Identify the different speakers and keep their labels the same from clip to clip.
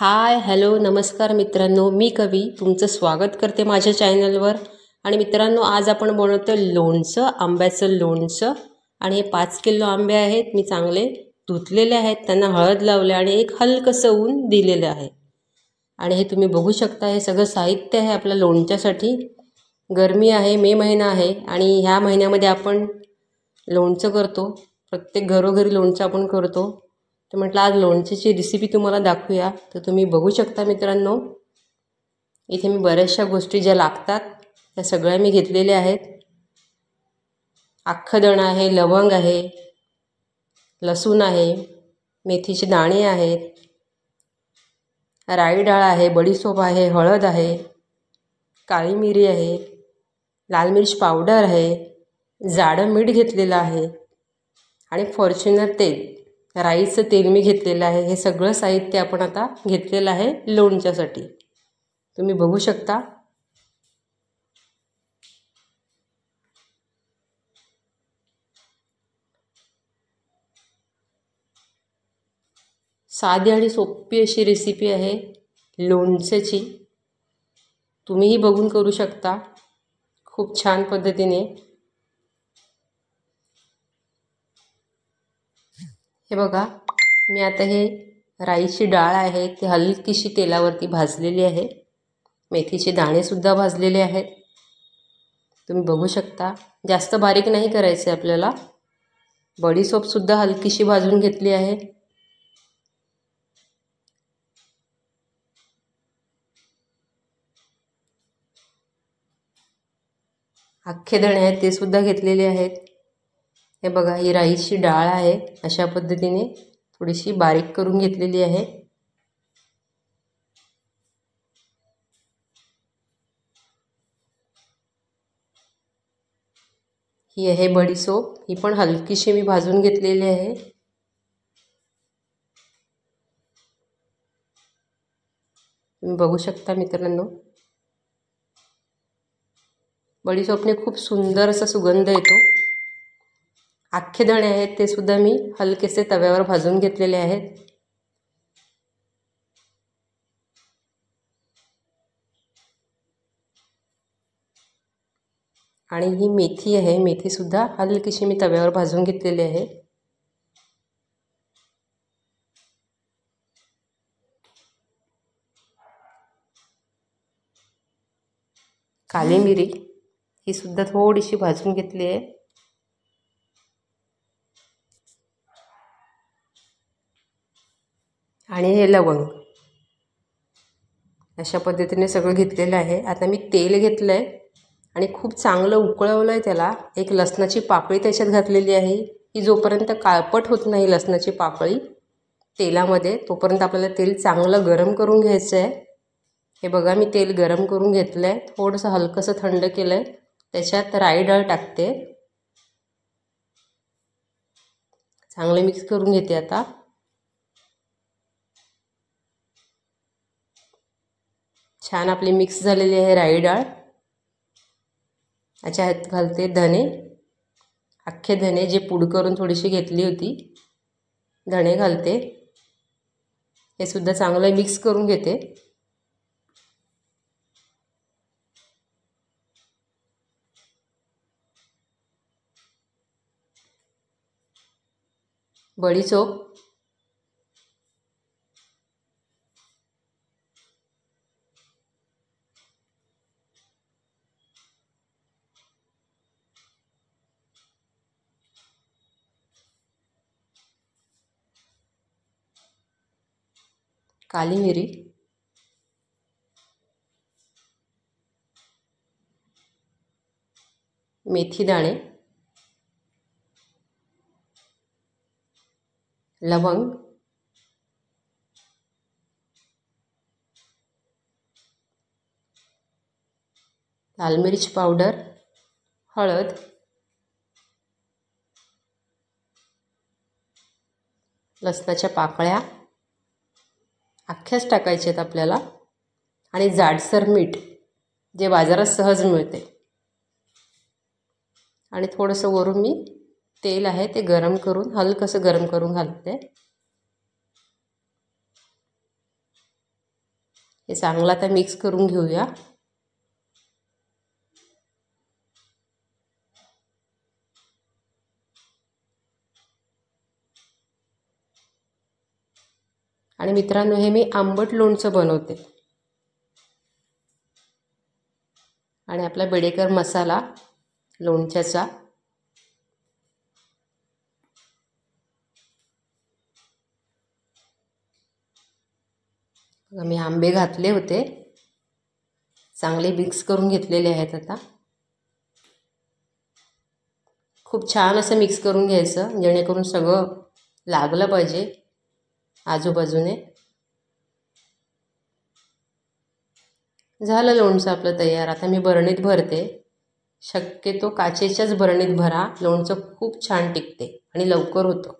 Speaker 1: Hi hello नमस्कार मित्रांनो, मी कवी तुमचं स्वागत करते माझ्या चॅनलवर. आणि मित्रांनो, आज आपण बनवतो लोणचं, आंब्याचं लोणचं. आणि हे 5 किलो आंबे आहेत, मी चांगले धुतलेले आहेत, त्यांना हळद लावले आणि एक हलकसं ऊन दिलेलं आहे. आणि हे तुम्ही बघू शकता, हे सगळं साहित्य आहे आपल्या लोणच्यासाठी. गरमी आहे, मे महिना आहे आणि ह्या महिन्यामध्ये आपण लोणचं करतो. प्रत्येक घरोघरी लोणचं आपण करतो. तर म्हटलं आज लोणच्याची रेसिपी तुम्हाला दाखवूया. तर तुम्ही बघू शकता मित्रांनो, इथे मी बऱ्याचशा गोष्टी ज्या लागतात त्या सगळ्या मी घेतलेल्या आहेत. अख्खं दणं आहे, लवंग आहे, लसूण आहे, मेथीचे दाणे आहेत, राई डाळ आहे, बडीशोप आहे, हळद आहे, काळी मिरी आहे, लाल मिर्च पावडर आहे, जाडं मीठ घेतलेलं आहे आणि फॉर्च्युनर तेल, राईचं तेल मी घेतलेलं आहे. हे सगळं साहित्य आपण आता घेतलेलं आहे लोणच्यासाठी. तुम्ही बघू शकता. साधी आणि सोपी अशी रेसिपी आहे लोणच्याची. तुम्हीही बघून करू शकता खूप छान पद्धतीने. हे बघा, मी आता हे राईची डाळ आहे ती हलकीशी तेलावरती भाजलेली आहे. मेथीचे दाणेसुद्धा भाजलेले आहेत. तुम्ही बघू शकता. जास्त बारीक नाही करायचे आपल्याला. बडीशोपसुद्धा हलकीशी भाजून घेतली आहे. अख्खे दणे आहेत ते सुद्धा घेतलेले आहेत. हे बघा, ही राईची डाळ आहे, अशा पद्धतीने थोडीशी बारीक करून घेतलेली आहे. ही आहे बडीशोप, ही पण हलकीशी मी भाजून घेतलेली आहे. तुम्ही बघू शकता मित्रांनो, बडीशोपने खूप सुंदर असा सुगंध येतो. अख्खे दणे आहेत ते सुद्धा मी हलकेसे तव्यावर भाजून घेतलेले आहेत. आणि ही मेथी आहे, मेथीसुद्धा हलकीशी मी तव्यावर भाजून घेतलेली आहे. काली मिरी ही सुद्धा थोडीशी भाजून घेतली आहे. आणि हे लवंग, अशा पद्धतीने सगळं घेतलेलं आहे. आता मी तेल घेतलं आहे आणि खूप चांगलं उकळवलं आहे त्याला. एक लसणाची पाकळी त्याच्यात घातलेली आहे. ही जोपर्यंत काळपट होत नाही लसणाची पाकळी तेलामध्ये, तोपर्यंत आपल्याला तेल चांगलं गरम करून घ्यायचं आहे. हे बघा, मी तेल गरम करून घेतलं आहे, थोडंसं हलकंसं थंड केलं आहे. त्याच्यात राई डाळ टाकते, चांगले मिक्स करून घेते. आता छान आपली मिक्स झालेली आहे राई डाळ. याच्यात घालते धने, अख्खे धने जे पूड करून थोडीशी घेतली होती, धणे घालते. हे सुद्धा चांगलं मिक्स करून घेते. बडीशोप, काली मिरी, मेथी दाणे, लवंग, लाल मिर्च पावडर, हळद, लसणाच्या पाकळ्या अख्ख्याच टाकायचे आहेत आपल्याला, आणि जाडसर मीठ जे बाजारात सहज मिळते. आणि थोडंसं वरून मी तेल आहे ते गरम करून, हलकंसं गरम करून घालते. हे चांगलं आता मिक्स करून घेऊया. आणि मित्रांनो, हे मी आंबट लोणचं बनवते. आणि आपला बेडेकर मसाला लोणच्याचा. मी आंबे घातले होते, चांगले मिक्स करून घेतलेले आहेत. आता खूप छान असं मिक्स करून घ्यायचं, जेणेकरून सगळं लागलं पाहिजे आजूबाजूने. झालं लोणचं आपलं तयार. आता मी बरणीत भरते. शक्यतो काचेच्याच बरणीत भरा, लोणचं खूप छान टिकते आणि लवकर होतं.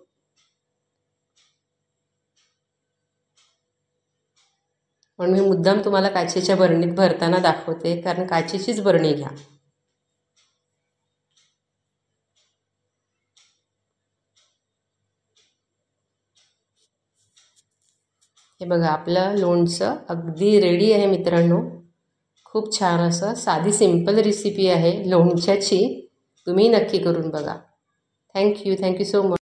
Speaker 1: पण मी मुद्दाम तुम्हाला काचेच्या बरणीत भरताना दाखवते, कारण काचेचीच बरणी घ्या. हे बघा, आपलं लोणचं अगदी रेडी आहे मित्रांनो. खूप छान असं साधी सिंपल रेसिपी आहे लोणच्याची. तुम्ही नक्की करून बघा. Thank you so much.